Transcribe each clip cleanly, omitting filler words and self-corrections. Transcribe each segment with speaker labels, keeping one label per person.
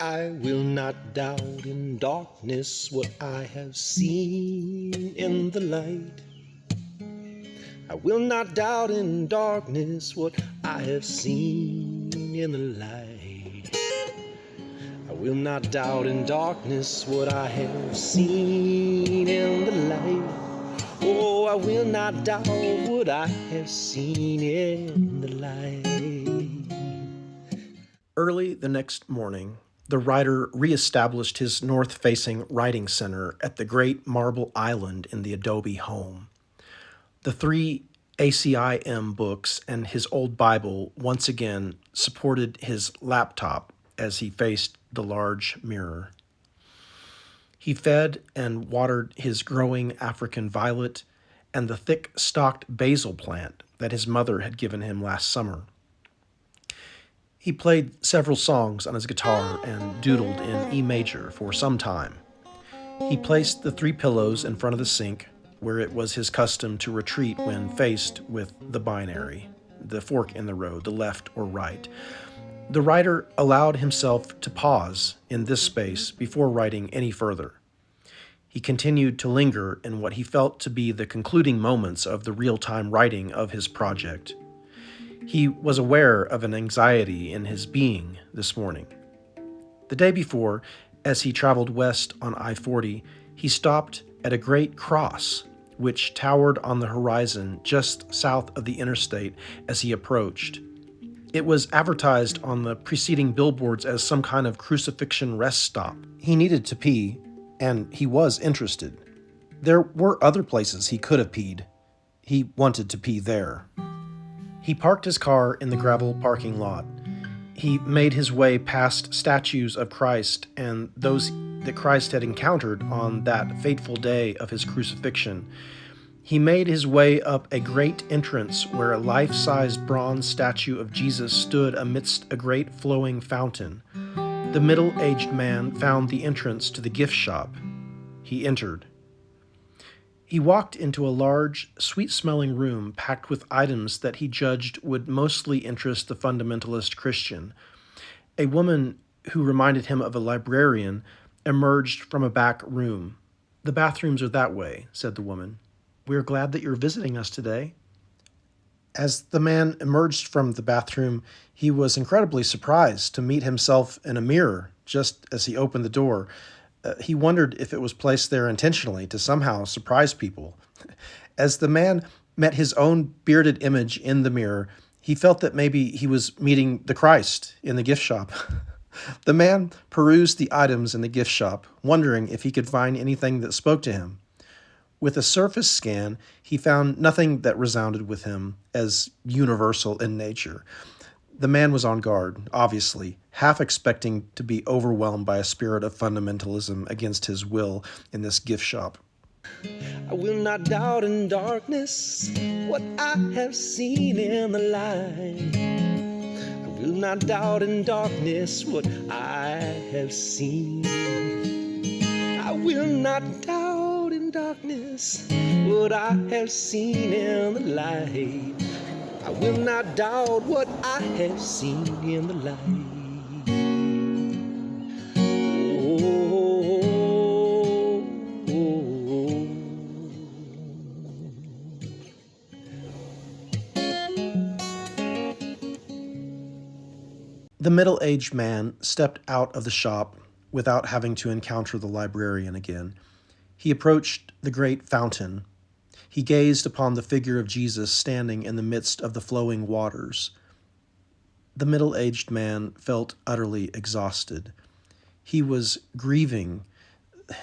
Speaker 1: I will not doubt in darkness what I have seen in the light. I will not doubt in darkness what I have seen in the light. I will not doubt in darkness what I have seen in the light. Oh, I will not doubt what I have seen in the light.
Speaker 2: Early the next morning, the writer reestablished his north-facing writing center at the great marble island in the adobe home. The three ACIM books and his old Bible once again supported his laptop as he faced the large mirror. He fed and watered his growing African violet and the thick-stalked basil plant that his mother had given him last summer. He played several songs on his guitar and doodled in E major for some time. He placed the three pillows in front of the sink, where it was his custom to retreat when faced with the binary, the fork in the road, the left or right. The writer allowed himself to pause in this space before writing any further. He continued to linger in what he felt to be the concluding moments of the real-time writing of his project. He was aware of an anxiety in his being this morning. The day before, as he traveled west on I-40, he stopped at a great cross, which towered on the horizon just south of the interstate as he approached. It was advertised on the preceding billboards as some kind of crucifixion rest stop. He needed to pee, and he was interested. There were other places he could have peed. He wanted to pee there. He parked his car in the gravel parking lot. He made his way past statues of Christ and those that Christ had encountered on that fateful day of his crucifixion. He made his way up a great entrance where a life-sized bronze statue of Jesus stood amidst a great flowing fountain. The middle-aged man found the entrance to the gift shop. He entered. He walked into a large, sweet-smelling room packed with items that he judged would mostly interest the fundamentalist Christian. A woman who reminded him of a librarian emerged from a back room. "The bathrooms are that way," said the woman. "We're glad that you're visiting us today." As the man emerged from the bathroom, he was incredibly surprised to meet himself in a mirror just as he opened the door. He wondered if it was placed there intentionally to somehow surprise people. As the man met his own bearded image in the mirror, he felt that maybe he was meeting the Christ in the gift shop. The man perused the items in the gift shop, wondering if he could find anything that spoke to him. With a surface scan, he found nothing that resounded with him as universal in nature. The man was on guard, obviously, half expecting to be overwhelmed by a spirit of fundamentalism against his will in this gift shop.
Speaker 1: I will not doubt in darkness what I have seen in the light. I will not doubt in darkness what I have seen. I will not doubt in darkness what I have seen in the light. I will not doubt what I have seen in the light. Oh, oh,
Speaker 2: The middle-aged man stepped out of the shop without having to encounter the librarian again. He approached the great fountain. He gazed upon the figure of Jesus standing in the midst of the flowing waters. The middle-aged man felt utterly exhausted. He was grieving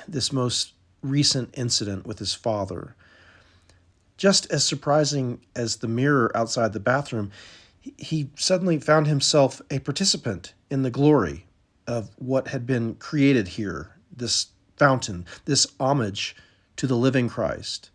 Speaker 2: this most recent incident with his father. Just as surprising as the mirror outside the bathroom, he suddenly found himself a participant in the glory of what had been created here, this fountain, this homage to the living Christ.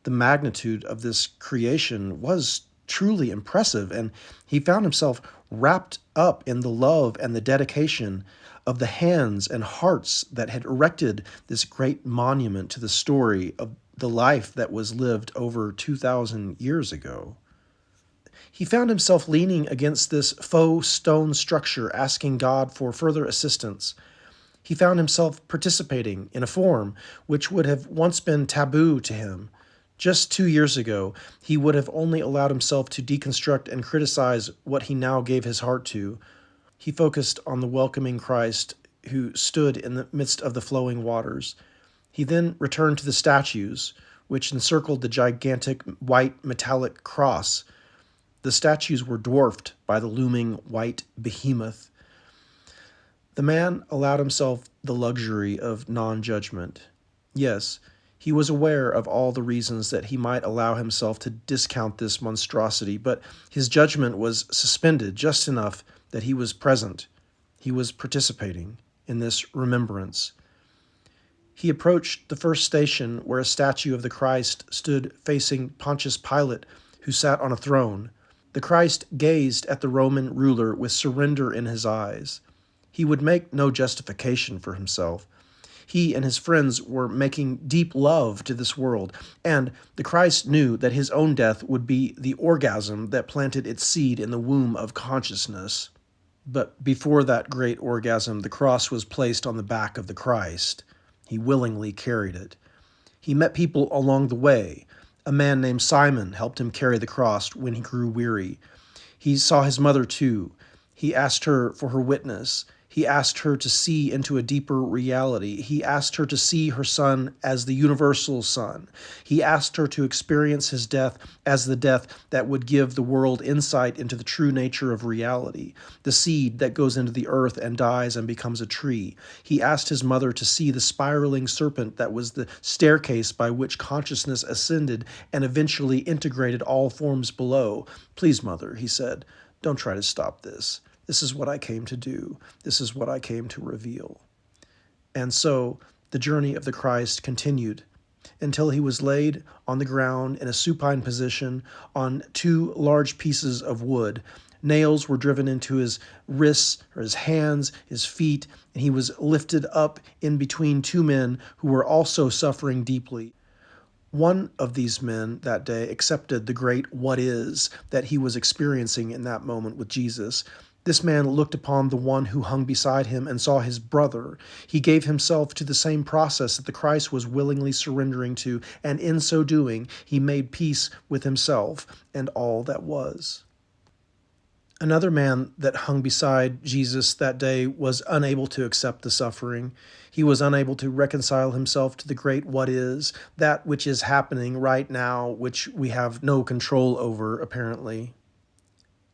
Speaker 2: The magnitude of this creation was truly impressive, and he found himself wrapped up in the love and the dedication of the hands and hearts that had erected this great monument to the story of the life that was lived over 2,000 years ago. He found himself leaning against this faux stone structure, asking God for further assistance. He found himself participating in a form which would have once been taboo to him. Just 2 years ago, he would have only allowed himself to deconstruct and criticize what he now gave his heart to. He focused on the welcoming Christ who stood in the midst of the flowing waters. He then returned to the statues, which encircled the gigantic white metallic cross. The statues were dwarfed by the looming white behemoth. The man allowed himself the luxury of non-judgment. Yes, he was aware of all the reasons that he might allow himself to discount this monstrosity, but his judgment was suspended just enough that he was present. He was participating in this remembrance. He approached the first station where a statue of the Christ stood facing Pontius Pilate, who sat on a throne. The Christ gazed at the Roman ruler with surrender in his eyes. He would make no justification for himself. He and his friends were making deep love to this world, and the Christ knew that his own death would be the orgasm that planted its seed in the womb of consciousness. But before that great orgasm, the cross was placed on the back of the Christ. He willingly carried it. He met people along the way. A man named Simon helped him carry the cross when he grew weary. He saw his mother too. He asked her for her witness. He asked her to see into a deeper reality. He asked her to see her son as the universal son. He asked her to experience his death as the death that would give the world insight into the true nature of reality, the seed that goes into the earth and dies and becomes a tree. He asked his mother to see the spiraling serpent that was the staircase by which consciousness ascended and eventually integrated all forms below. "Please, mother," he said, "don't try to stop this. This is what I came to do. This is what I came to reveal." And so the journey of the Christ continued until he was laid on the ground in a supine position on two large pieces of wood. Nails were driven into his wrists or his hands, his feet, and he was lifted up in between two men who were also suffering deeply. One of these men that day accepted the great what is that he was experiencing in that moment with Jesus. This man looked upon the one who hung beside him and saw his brother. He gave himself to the same process that the Christ was willingly surrendering to, and in so doing, he made peace with himself and all that was. Another man that hung beside Jesus that day was unable to accept the suffering. He was unable to reconcile himself to the great what is, that which is happening right now, which we have no control over, apparently.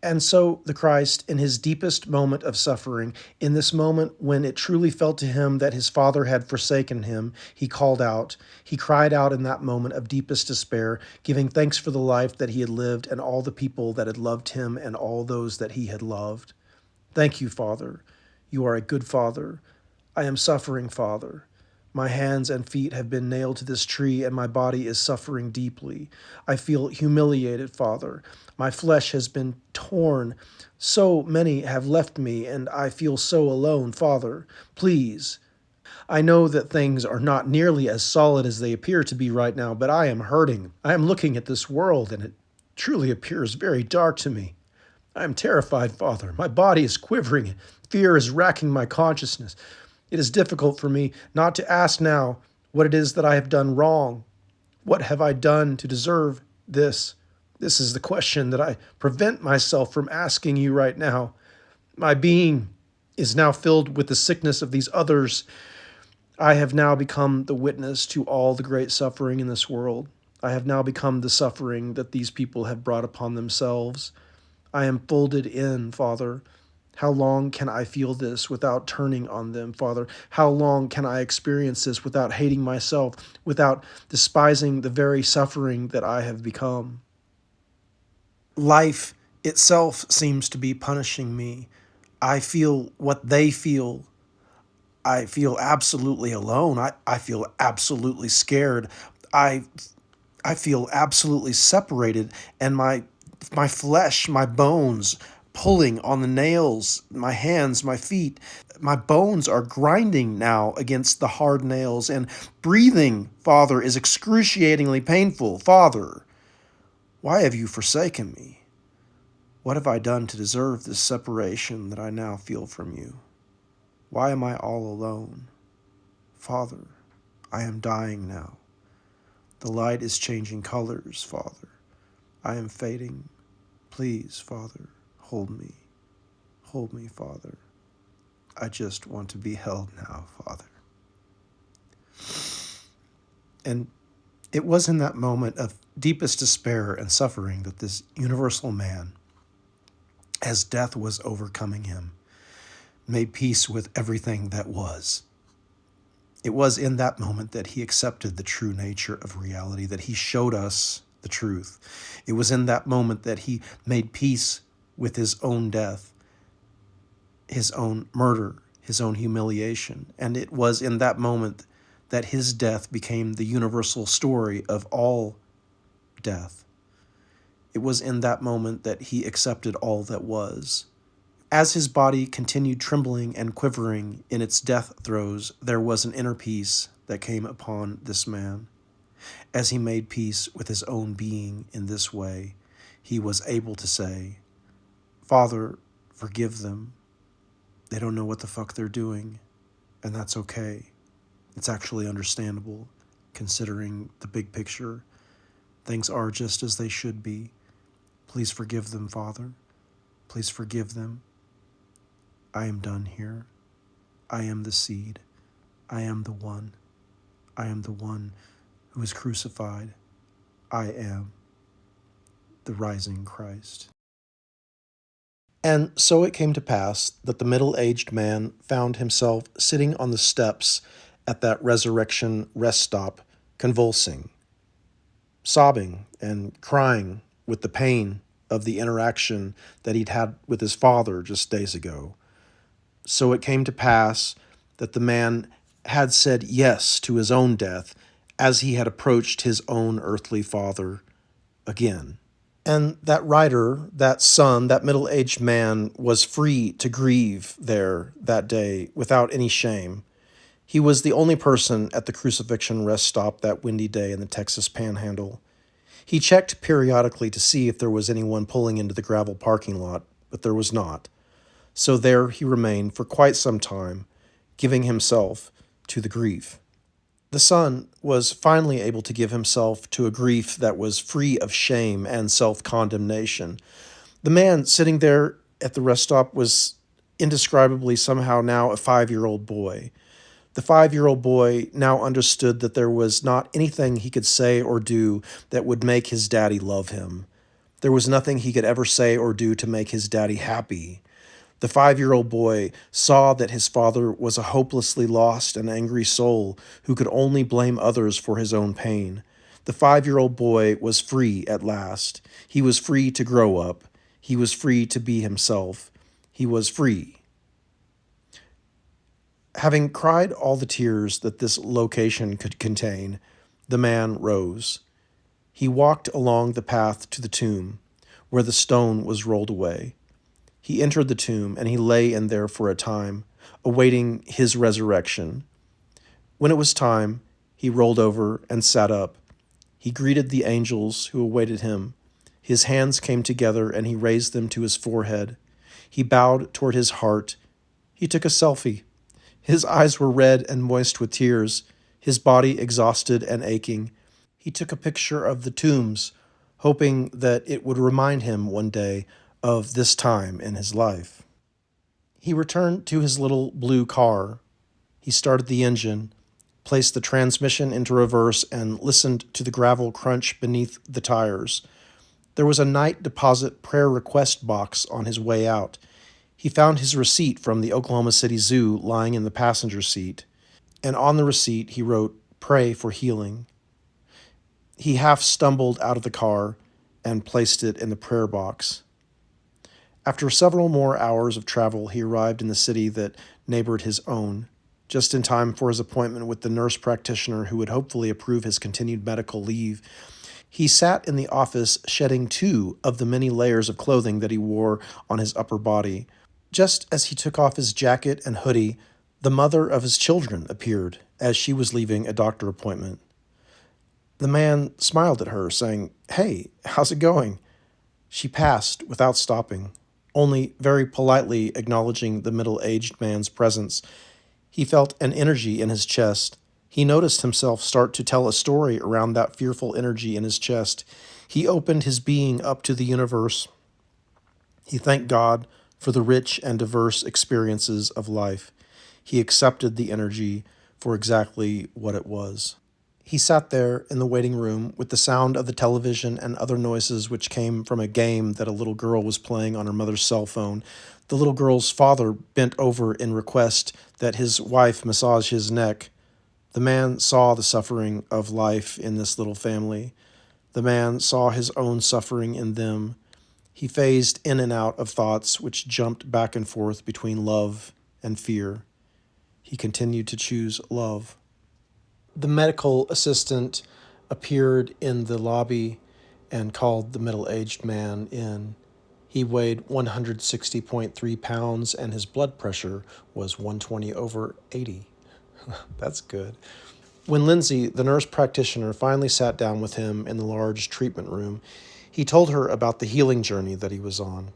Speaker 2: And so the Christ, in his deepest moment of suffering, in this moment when it truly felt to him that his Father had forsaken him, he called out. He cried out in that moment of deepest despair, giving thanks for the life that he had lived and all the people that had loved him and all those that he had loved. "Thank you, Father. You are a good Father. I am suffering, Father. My hands and feet have been nailed to this tree, and my body is suffering deeply. I feel humiliated, Father. My flesh has been torn. So many have left me, and I feel so alone, Father. Please. I know that things are not nearly as solid as they appear to be right now, but I am hurting. I am looking at this world, and it truly appears very dark to me. I am terrified, Father. My body is quivering. Fear is racking my consciousness. It is difficult for me not to ask now what it is that I have done wrong. What have I done to deserve this? This is the question that I prevent myself from asking you right now. My being is now filled with the sickness of these others. I have now become the witness to all the great suffering in this world. I have now become the suffering that these people have brought upon themselves. I am folded in, Father. How long can I feel this without turning on them, Father? How long can I experience this without hating myself, without despising the very suffering that I have become? Life itself seems to be punishing me. I feel what they feel. I feel absolutely alone. I feel absolutely scared. I feel absolutely separated, and my flesh, my bones, pulling on the nails, my hands, my feet. My bones are grinding now against the hard nails, and breathing, Father, is excruciatingly painful. Father, why have you forsaken me? What have I done to deserve this separation that I now feel from you? Why am I all alone? Father, I am dying now. The light is changing colors, Father. I am fading. Please, Father, hold me. Hold me, Father. I just want to be held now, Father. And it was in that moment of deepest despair and suffering that this universal man, as death was overcoming him, made peace with everything that was. It was in that moment that he accepted the true nature of reality, that he showed us the truth. It was in that moment that he made peace with his own death, his own murder, his own humiliation. And it was in that moment that his death became the universal story of all death. It was in that moment that he accepted all that was. As his body continued trembling and quivering in its death throes, there was an inner peace that came upon this man. As he made peace with his own being in this way, he was able to say, Father, forgive them. They don't know what the fuck they're doing, and that's okay. It's actually understandable, considering the big picture. Things are just as they should be. Please forgive them, Father. Please forgive them. I am done here. I am the seed. I am the one. I am the one who is crucified. I am the rising Christ. And so it came to pass that the middle-aged man found himself sitting on the steps at that resurrection rest stop, convulsing, sobbing and crying with the pain of the interaction that he'd had with his father just days ago. So it came to pass that the man had said yes to his own death as he had approached his own earthly father again. And that writer, that son, that middle-aged man was free to grieve there that day without any shame. He was the only person at the crucifixion rest stop that windy day in the Texas Panhandle. He checked periodically to see if there was anyone pulling into the gravel parking lot, but there was not. So there he remained for quite some time, giving himself to the grief. The son was finally able to give himself to a grief that was free of shame and self-condemnation. The man sitting there at the rest stop was indescribably somehow now a 5-year-old boy. The 5-year-old boy now understood that there was not anything he could say or do that would make his daddy love him. There was nothing he could ever say or do to make his daddy happy. The 5-year-old boy saw that his father was a hopelessly lost and angry soul who could only blame others for his own pain. The 5-year-old boy was free at last. He was free to grow up. He was free to be himself. He was free. Having cried all the tears that this location could contain, the man rose. He walked along the path to the tomb, where the stone was rolled away. He entered the tomb, and he lay in there for a time, awaiting his resurrection. When it was time, he rolled over and sat up. He greeted the angels who awaited him. His hands came together, and he raised them to his forehead. He bowed toward his heart. He took a selfie. His eyes were red and moist with tears, his body exhausted and aching. He took a picture of the tombs, hoping that it would remind him one day of this time in his life. He returned to his little blue car. He started the engine, placed the transmission into reverse, and listened to the gravel crunch beneath the tires. There was a night deposit prayer request box on his way out. He found his receipt from the Oklahoma City Zoo lying in the passenger seat, and on the receipt he wrote, "Pray for healing." He half stumbled out of the car and placed it in the prayer box. After several more hours of travel, he arrived in the city that neighbored his own, just in time for his appointment with the nurse practitioner who would hopefully approve his continued medical leave. He sat in the office shedding 2 of the many layers of clothing that he wore on his upper body. Just as he took off his jacket and hoodie, the mother of his children appeared as she was leaving a doctor appointment. The man smiled at her, saying, "Hey, how's it going?" She passed without stopping, only very politely acknowledging the middle-aged man's presence. He felt an energy in his chest. He noticed himself start to tell a story around that fearful energy in his chest. He opened his being up to the universe. He thanked God for the rich and diverse experiences of life. He accepted the energy for exactly what it was. He sat there in the waiting room with the sound of the television and other noises which came from a game that a little girl was playing on her mother's cell phone. The little girl's father bent over in request that his wife massage his neck. The man saw the suffering of life in this little family. The man saw his own suffering in them. He phased in and out of thoughts which jumped back and forth between love and fear. He continued to choose love. The medical assistant appeared in the lobby and called the middle-aged man in. He weighed 160.3 pounds and his blood pressure was 120/80. That's good. When Lindsay, the nurse practitioner, finally sat down with him in the large treatment room, he told her about the healing journey that he was on.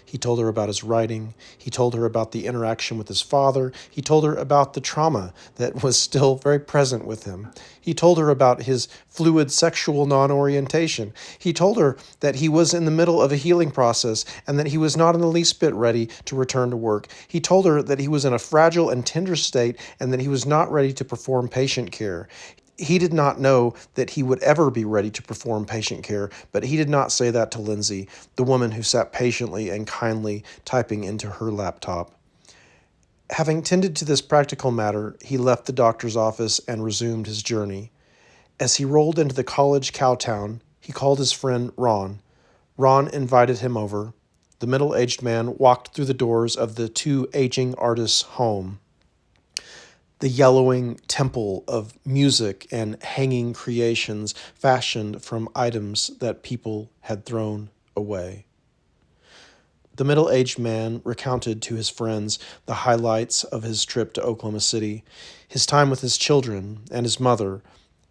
Speaker 2: He told her about his writing. He told her about the interaction with his father. He told her about the trauma that was still very present with him. He told her about his fluid sexual non-orientation. He told her that he was in the middle of a healing process and that he was not in the least bit ready to return to work. He told her that he was in a fragile and tender state and that he was not ready to perform patient care. He did not know that he would ever be ready to perform patient care, but he did not say that to Lindsay, the woman who sat patiently and kindly typing into her laptop. Having tended to this practical matter, he left the doctor's office and resumed his journey. As he rolled into the college cowtown, he called his friend Ron. Ron invited him over. The middle-aged man walked through the doors of the two aging artists' home. The yellowing temple of music and hanging creations fashioned from items that people had thrown away. The middle-aged man recounted to his friends the highlights of his trip to Oklahoma City, his time with his children and his mother,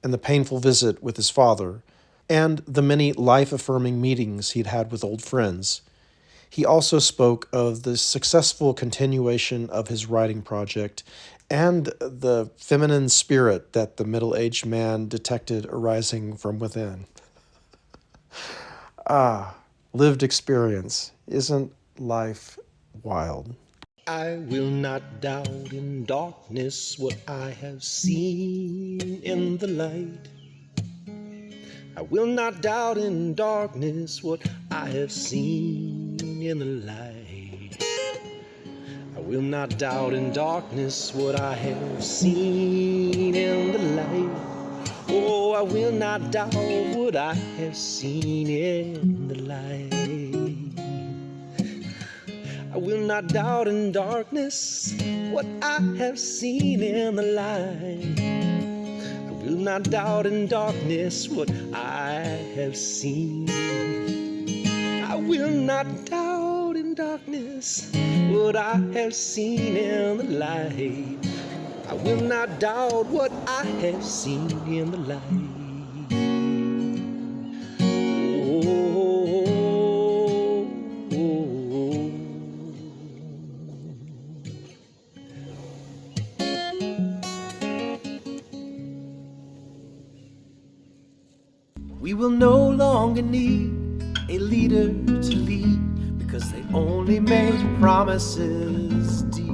Speaker 2: and the painful visit with his father, and the many life-affirming meetings he'd had with old friends. He also spoke of the successful continuation of his writing project and the feminine spirit that the middle-aged man detected arising from within. Lived experience. Isn't life wild?
Speaker 1: I will not doubt in darkness what I have seen in the light. I will not doubt in darkness what I have seen in the light. I will not doubt in darkness what I have seen in the light. Oh, I will not doubt what I have seen in the light. I will not doubt in darkness what I have seen in the light. I will not doubt in darkness what I have seen. I will not doubt in darkness what I have seen in the light. I will not doubt what I have seen in the light. Oh, oh, oh. We will no longer need a leader to lead, because they only make promises deep.